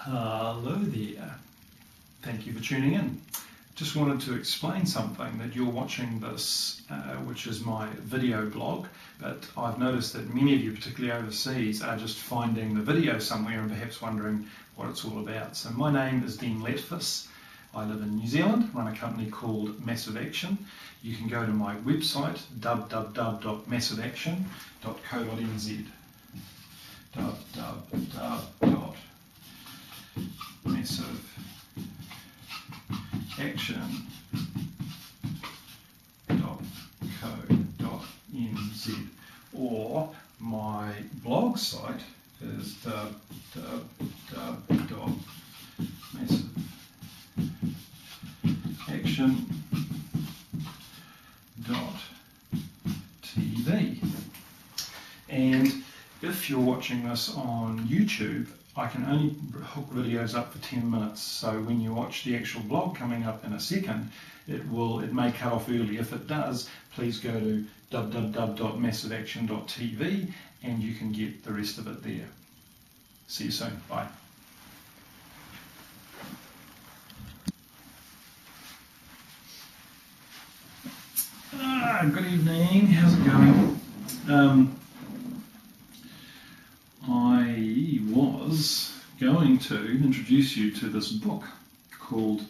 Hello there. Thank you for tuning in. Just wanted to explain something that you're watching this, which is my video blog, but I've noticed that many of you, particularly overseas, are just finding the video somewhere and perhaps wondering what it's all about. So my name is Dean Letfus. I live in New Zealand, run a company called Massive Action. You can go to my website, www.massiveaction.co.nz. massiveaction.co.nz, or my blog site is www.massiveaction.tv. And if you're watching this on YouTube, I can only hook videos up for 10 minutes, so when you watch the actual blog coming up in a second, it may cut off early. If it does, please go to www.massiveaction.tv and you can get the rest of it there. See you soon. Bye. Good evening. How's it going? I was going to introduce you to this book called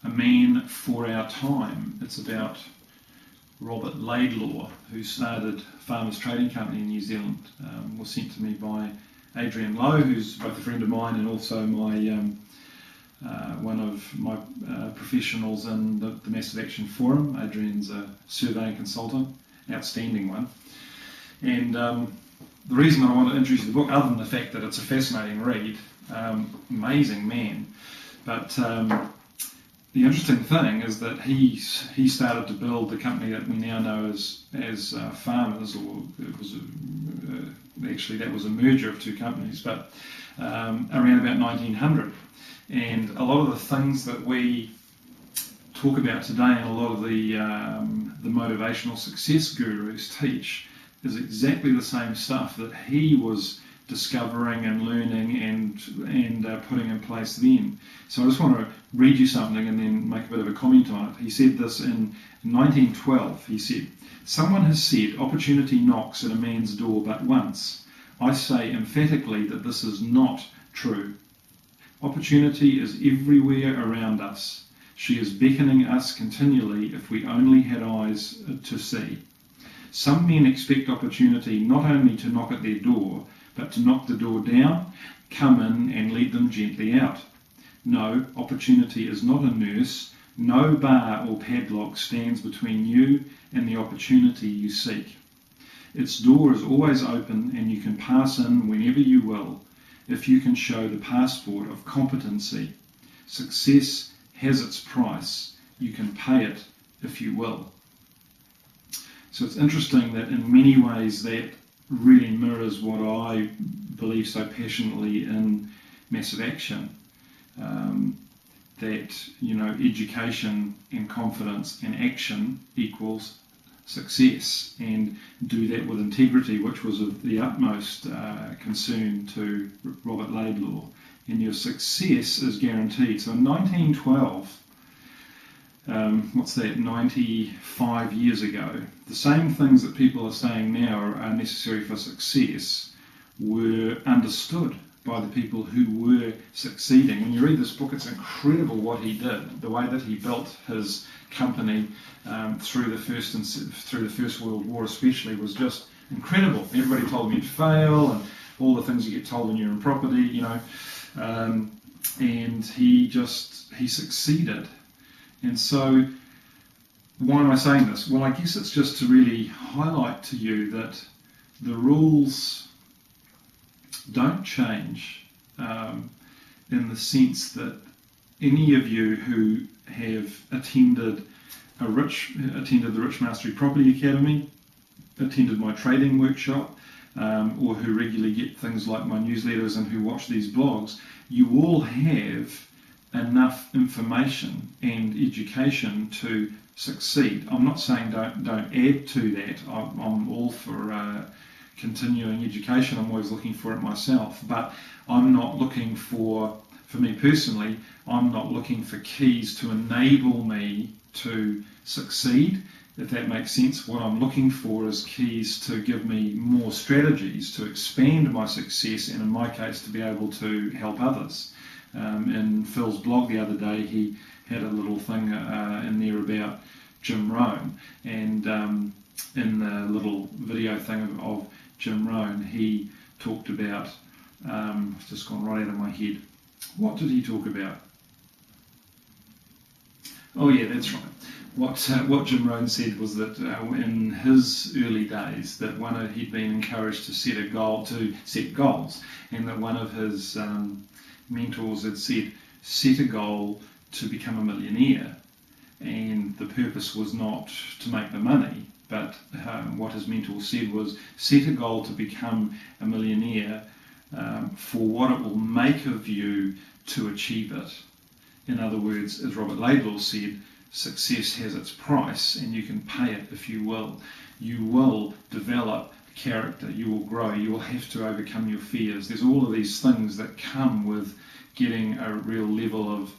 A Man for Our Time. It's about Robert Laidlaw, who started Farmers Trading Company in New Zealand. Was sent to me by Adrian Lowe, who's both a friend of mine and also my one of my professionals in the Massive Action Forum. Adrian's a surveying consultant, outstanding one. And the reason I want to introduce the book, other than the fact that it's a fascinating read, amazing man, but the interesting thing is that he started to build the company that we now know as Farmers, or it was actually that was a merger of two companies, but around about 1900. And a lot of the things that we talk about today and a lot of the motivational success gurus teach is exactly the same stuff that he was discovering and learning and putting in place then. So I just want to read you something and then make a bit of a comment on it. He said this in 1912. He said, "Someone has said opportunity knocks at a man's door but once. I say emphatically that this is not true. Opportunity is everywhere around us. She is beckoning us continually if we only had eyes to see. Some men expect opportunity not only to knock at their door, but to knock the door down, come in and lead them gently out. No, opportunity is not a nurse. No bar or padlock stands between you and the opportunity you seek. Its door is always open and you can pass in whenever you will, if you can show the passport of competency. Success has its price. You can pay it if you will." So it's interesting that in many ways that really mirrors what I believe so passionately in Massive Action. That, education and confidence and action equals success, and do that with integrity, which was of the utmost concern to Robert Laidlaw. And your success is guaranteed. So in 1912, 95 years ago, the same things that people are saying now are necessary for success were understood by the people who were succeeding. When you read this book, it's incredible what he did. The way that he built his company through the First World War especially was just incredible. Everybody told him he'd fail, and all the things you get told when you're in property, and he succeeded. And so, why am I saying this? Well, I guess it's just to really highlight to you that the rules don't change in the sense that any of you who have attended the Rich Mastery Property Academy, attended my trading workshop, or who regularly get things like my newsletters and who watch these blogs, you all have enough information and education to succeed. I'm not saying don't add to that. I'm all for continuing education. I'm always looking for it myself, but I'm not looking for for me personally, I'm not looking for keys to enable me to succeed, if that makes sense. What I'm looking for is keys to give me more strategies to expand my success, and in my case, to be able to help others. In Phil's blog the other day, he had a little thing in there about Jim Rohn, and in the little video thing of Jim Rohn, he talked about, it's just gone right out of my head. What did he talk about? Oh yeah, that's right. What Jim Rohn said was that in his early days, that he'd been encouraged to set goals, and that one of his mentors had said, set a goal to become a millionaire, and the purpose was not to make the money, but what his mentor said was, set a goal to become a millionaire for what it will make of you to achieve it. In other words, as Robert Laidlaw said, success has its price, and you can pay it if you will. You will develop character, you will grow, you will have to overcome your fears. There's all of these things that come with getting a real level of,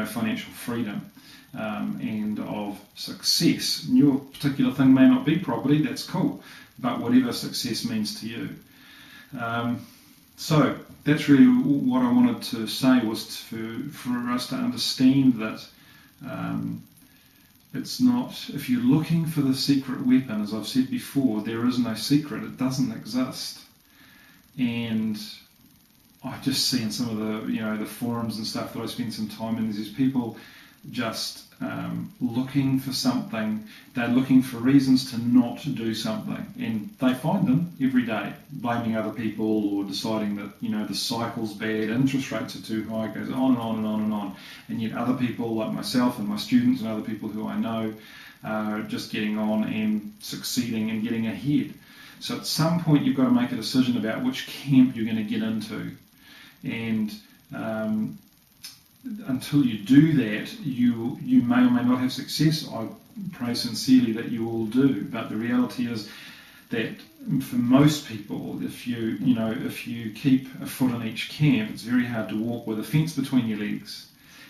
financial freedom and of success. Your particular thing may not be property, that's cool, but whatever success means to you. So that's really what I wanted to say, was for us to understand that it's not, if you're looking for the secret weapon, as I've said before, there is no secret, it doesn't exist. And I just see in some of the the forums and stuff that I spend some time in, there's people just looking for something. They're looking for reasons to not do something, and they find them every day, blaming other people or deciding that the cycle's bad, interest rates are too high, it goes on and on and on and on. And yet other people like myself and my students and other people who I know are just getting on and succeeding and getting ahead. So at some point you've got to make a decision about which camp you're going to get into, and until you do that, you may or may not have success. I pray sincerely that you all do, but the reality is that for most people, if you keep a foot in each camp, it's very hard to walk with a fence between your legs.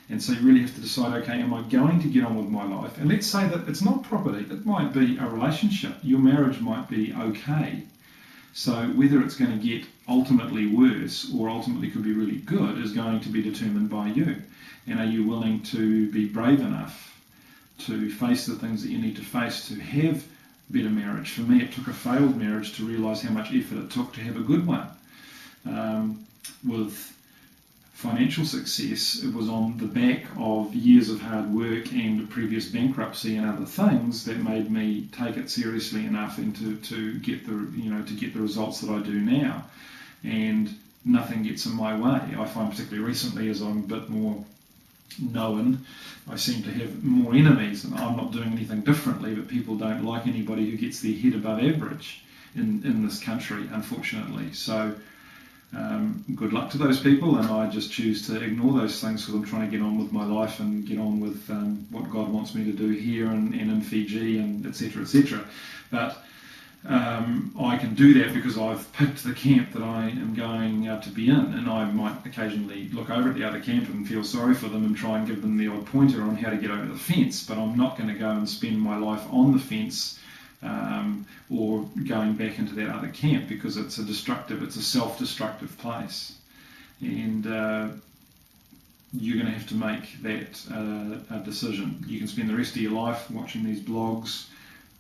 And so you really have to decide, okay, am I going to get on with my life? And let's say that it's not property, it might be a relationship. Your marriage might be okay. So whether it's going to get ultimately worse or ultimately could be really good is going to be determined by you. And are you willing to be brave enough to face the things that you need to face to have a better marriage? For me, it took a failed marriage to realise how much effort it took to have a good one. With financial success, it was on the back of years of hard work and previous bankruptcy and other things that made me take it seriously enough and to get the results that I do now. And nothing gets in my way. I find particularly recently, as I'm a bit more known, I seem to have more enemies, and I'm not doing anything differently, but people don't like anybody who gets their head above average in this country, unfortunately. So good luck to those people, and I just choose to ignore those things because I'm trying to get on with my life and get on with what God wants me to do here and in Fiji, and etc., etc. But I can do that because I've picked the camp that I am going to be in, and I might occasionally look over at the other camp and feel sorry for them and try and give them the odd pointer on how to get over the fence, but I'm not going to go and spend my life on the fence or going back into that other camp, because it's a self-destructive place, and you're going to have to make that a decision. You can spend the rest of your life watching these blogs,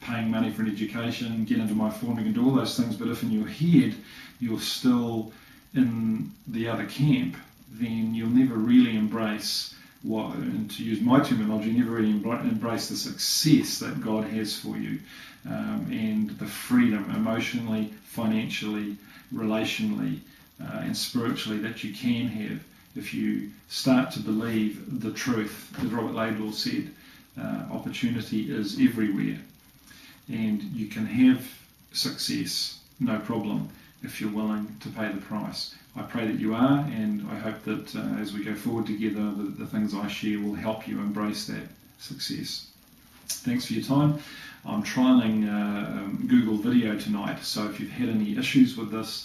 paying money for an education, get into my forum, you can do all those things, but if in your head you're still in the other camp, then you'll never really embrace and to use my terminology, never really embrace the success that God has for you, and the freedom emotionally, financially, relationally, and spiritually that you can have if you start to believe the truth. As Robert Laidlaw said, opportunity is everywhere, and you can have success, no problem, if you're willing to pay the price. I pray that you are, and I hope that as we go forward together, the things I share will help you embrace that success. Thanks for your time. I'm trialling Google Video tonight, so if you've had any issues with this,